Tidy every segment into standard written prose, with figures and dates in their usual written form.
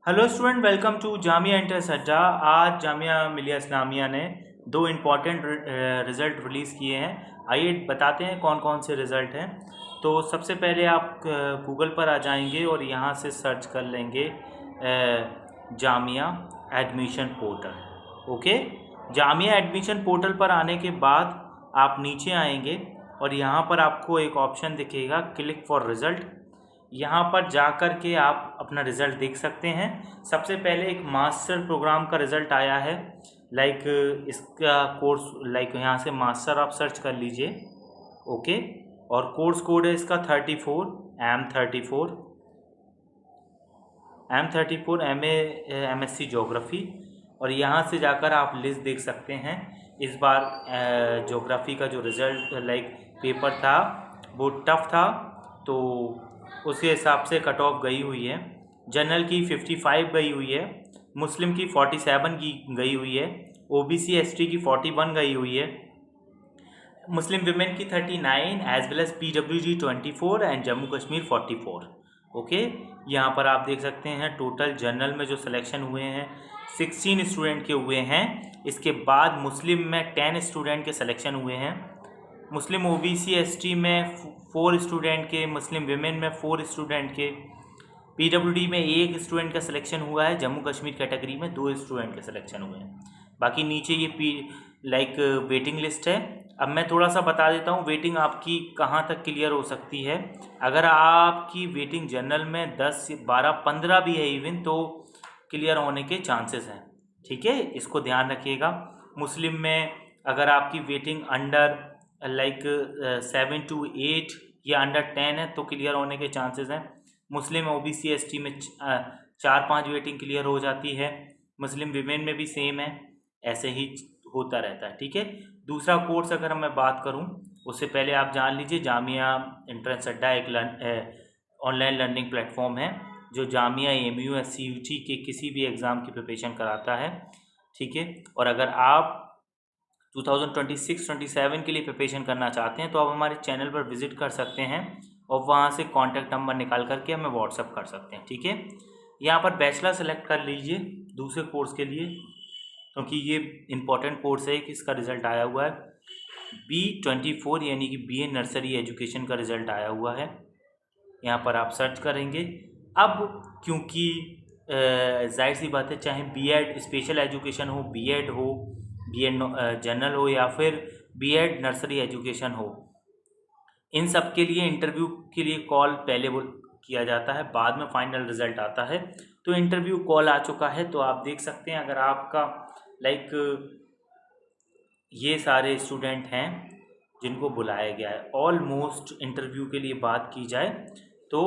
Hello student, welcome to Jamia entrance Adda. आज जामिया मिलिया इस्लामिया ने दो इम्पॉर्टेंट रिज़ल्ट रिलीज़ किए हैं। आइए बताते हैं कौन कौन से रिज़ल्ट हैं। तो सबसे पहले आप गूगल पर आ जाएंगे और यहाँ से सर्च कर लेंगे Jamia admission portal. Okay, Jamia admission portal पर आने के बाद आप नीचे आएंगे और यहाँ पर आपको एक ऑप्शन दिखेगा क्लिक फॉर रिज़ल्ट। यहाँ पर जा कर के आप अपना रिज़ल्ट देख सकते हैं। सबसे पहले एक मास्टर प्रोग्राम का रिज़ल्ट आया है। इसका कोर्स यहाँ से मास्टर आप सर्च कर लीजिए। ओके, और कोर्स कोड है इसका 34 M34 MSc जोग्राफ़ी। और यहाँ से जाकर आप लिस्ट देख सकते हैं। इस बार जोग्राफ़ी का जो रिज़ल्ट पेपर था वो टफ था, तो उसके हिसाब से कट ऑफ गई हुई है। जनरल की 55 गई हुई है, मुस्लिम की 47 की गई हुई है, OBC ST की 41 गई हुई है, मुस्लिम विमेन की 39 as well as PWG 24 and Jammu Kashmir 44। Okay, यहाँ पर आप देख सकते हैं टोटल जनरल में जो सिलेक्शन हुए हैं 16 स्टूडेंट के हुए हैं। इसके बाद मुस्लिम में 10 स्टूडेंट के सिलेक्शन हुए हैं, मुस्लिम OBC ST में 4 स्टूडेंट के, मुस्लिम विमेन में 4 स्टूडेंट के, PWD में 1 स्टूडेंट का सिलेक्शन हुआ है, जम्मू कश्मीर कैटेगरी में 2 स्टूडेंट के सिलेक्शन हुए हैं। बाकी नीचे ये वेटिंग लिस्ट है। अब मैं थोड़ा सा बता देता हूँ वेटिंग आपकी कहाँ तक क्लियर हो सकती है। अगर आपकी वेटिंग जनरल में 10, 12, 15 भी है इवन, तो क्लियर होने के चांसेस हैं। ठीक है, इसको ध्यान रखिएगा। मुस्लिम में अगर आपकी वेटिंग अंडर 7 to 8 या अंडर 10 है तो क्लियर होने के चांसेस हैं। मुस्लिम OBC ST में 4-5 वेटिंग क्लियर हो जाती है। मुस्लिम विमेन में भी सेम है, ऐसे ही होता रहता है। ठीक है, दूसरा कोर्स अगर मैं बात करूं उससे पहले आप जान लीजिए जामिया एंट्रेंस अड्डा एक ऑनलाइन लर्निंग प्लेटफॉर्म है जो जामिया AMU SCUT के किसी भी एग्ज़ाम की प्रिपरेशन कराता है। ठीक है, और अगर आप 2026-27 के लिए प्रिपरेशन करना चाहते हैं तो आप हमारे चैनल पर विज़िट कर सकते हैं और वहाँ से कॉन्टैक्ट नंबर निकाल करके हमें व्हाट्सअप कर सकते हैं। ठीक है, यहाँ पर बैचलर सेलेक्ट कर लीजिए दूसरे कोर्स के लिए, क्योंकि ये इम्पॉर्टेंट कोर्स है कि इसका रिज़ल्ट आया हुआ है। B24 यानी कि BA नर्सरी एजुकेशन का रिज़ल्ट आया हुआ है। यहाँ पर आप सर्च करेंगे। अब क्योंकि जाहिर सी बात है, चाहे B.Ed स्पेशल एजुकेशन हो, B.Ed हो, B.Ed जनरल हो या फिर B.Ed नर्सरी एजुकेशन हो, इन सब के लिए इंटरव्यू के लिए कॉल पहले किया जाता है, बाद में फाइनल रिज़ल्ट आता है। तो इंटरव्यू कॉल आ चुका है, तो आप देख सकते हैं अगर आपका ये सारे स्टूडेंट हैं जिनको बुलाया गया है। ऑलमोस्ट इंटरव्यू के लिए बात की जाए तो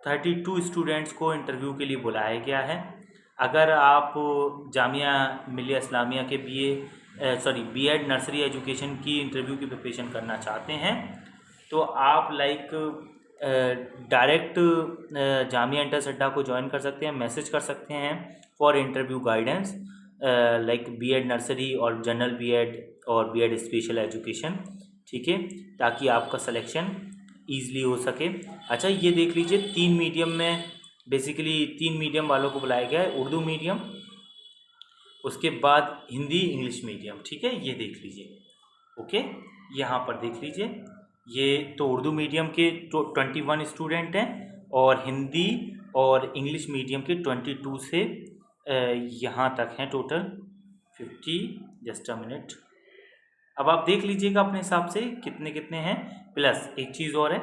32 स्टूडेंट्स को इंटरव्यू के लिए बुलाया गया है। अगर आप जामिया मिलिया इस्लामिया के B.Ed नर्सरी एजुकेशन की इंटरव्यू की प्रिपरेशन करना चाहते हैं तो आप डायरेक्ट जामिया एंट्रेंस अड्डा को ज्वाइन कर सकते हैं, मैसेज कर सकते हैं for interview guidance B.Ed nursery और जनरल B.Ed और B.Ed स्पेशल एजुकेशन। ठीक है, ताकि आपका सिलेक्शन ईज़िली हो सके। अच्छा, ये देख लीजिए 3 मीडियम में, बेसिकली 3 मीडियम वालों को बुलाया गया है, उर्दू मीडियम, उसके बाद हिंदी इंग्लिश मीडियम। ठीक है, ये देख लीजिए। ओके, यहाँ पर देख लीजिए, ये तो उर्दू मीडियम के 21 स्टूडेंट हैं और हिंदी और इंग्लिश मीडियम के 22 से यहाँ तक हैं टोटल 50। जस्ट अ मिनट, अब आप देख लीजिएगा अपने हिसाब से कितने कितने हैं। प्लस एक चीज़ और है,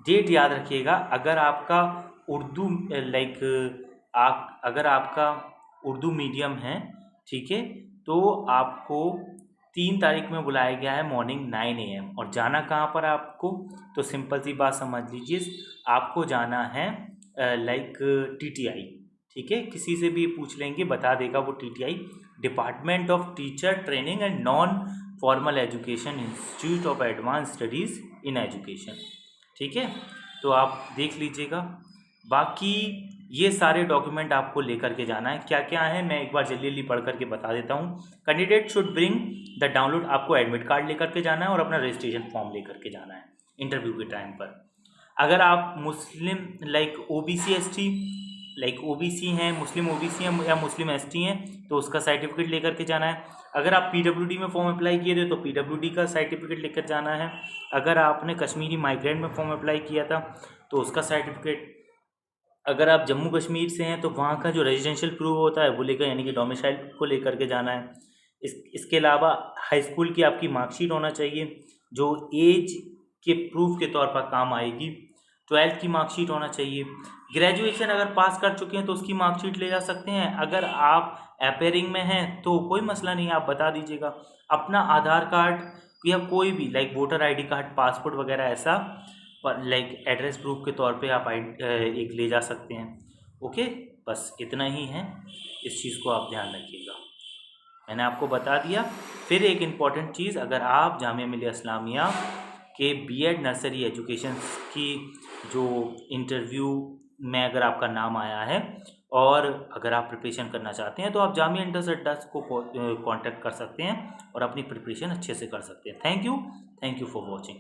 डेट याद रखिएगा। अगर आपका उर्दू अगर आपका उर्दू मीडियम है, ठीक है, तो आपको 3 तारीख में बुलाया गया है मॉर्निंग 9 AM। और जाना कहाँ पर आपको, तो सिंपल सी बात समझ लीजिए, आपको जाना है TTI। ठीक है, किसी से भी पूछ लेंगे बता देगा वो TTI, department of teacher training and non formal education, institute of advance studies in education. ठीक है, तो आप देख लीजिएगा। बाकी ये सारे डॉक्यूमेंट आपको लेकर के जाना है। क्या क्या है मैं एक बार जल्दी जल्दी पढ़ करके बता देता हूँ। Candidate should bring the download, आपको एडमिट कार्ड लेकर के जाना है और अपना रजिस्ट्रेशन फॉर्म लेकर के जाना है इंटरव्यू के टाइम पर। अगर आप मुस्लिम OBC ST लाइक ओबीसी हैं, मुस्लिम ओबीसी हैं या मुस्लिम एसटी हैं तो उसका सर्टिफिकेट लेकर के जाना है। अगर आप पीडब्ल्यूडी में फॉर्म अप्लाई किए थे तो पीडब्ल्यूडी का सर्टिफिकेट लेकर जाना है। अगर आपने कश्मीरी माइग्रेंट में फॉर्म अप्लाई किया था तो उसका सर्टिफिकेट, अगर आप जम्मू कश्मीर से हैं तो वहाँ का जो रेजिडेंशियल प्रूफ होता है वो लेकर, यानी कि डोमिसाइल को लेकर के जाना है। इसके अलावा हाई स्कूल की आपकी मार्कशीट होना चाहिए जो एज के प्रूफ के तौर पर काम आएगी। 12th की मार्कशीट होना चाहिए। ग्रेजुएशन अगर पास कर चुके हैं तो उसकी मार्कशीट ले जा सकते हैं। अगर आप अपेयरिंग में हैं तो कोई मसला नहीं है, आप बता दीजिएगा। अपना आधार कार्ड या कोई भी like voter ID card, passport वगैरह ऐसा पर लाइक एड्रेस प्रूफ के तौर पे आप एक ले जा सकते हैं। ओके, बस इतना ही है, इस चीज़ को आप ध्यान रखिएगा। मैंने आपको बता दिया। फिर एक इम्पॉर्टेंट चीज़, अगर आप जामिया मिलिया इस्लामिया के बीएड नर्सरी एजुकेशन की जो इंटरव्यू में अगर आपका नाम आया है और अगर आप प्रिपरेशन करना चाहते हैं तो आप जामिया इंटर्स अड्डा को कांटेक्ट कर सकते हैं और अपनी प्रिपरेशन अच्छे से कर सकते हैं। Thank you for watching.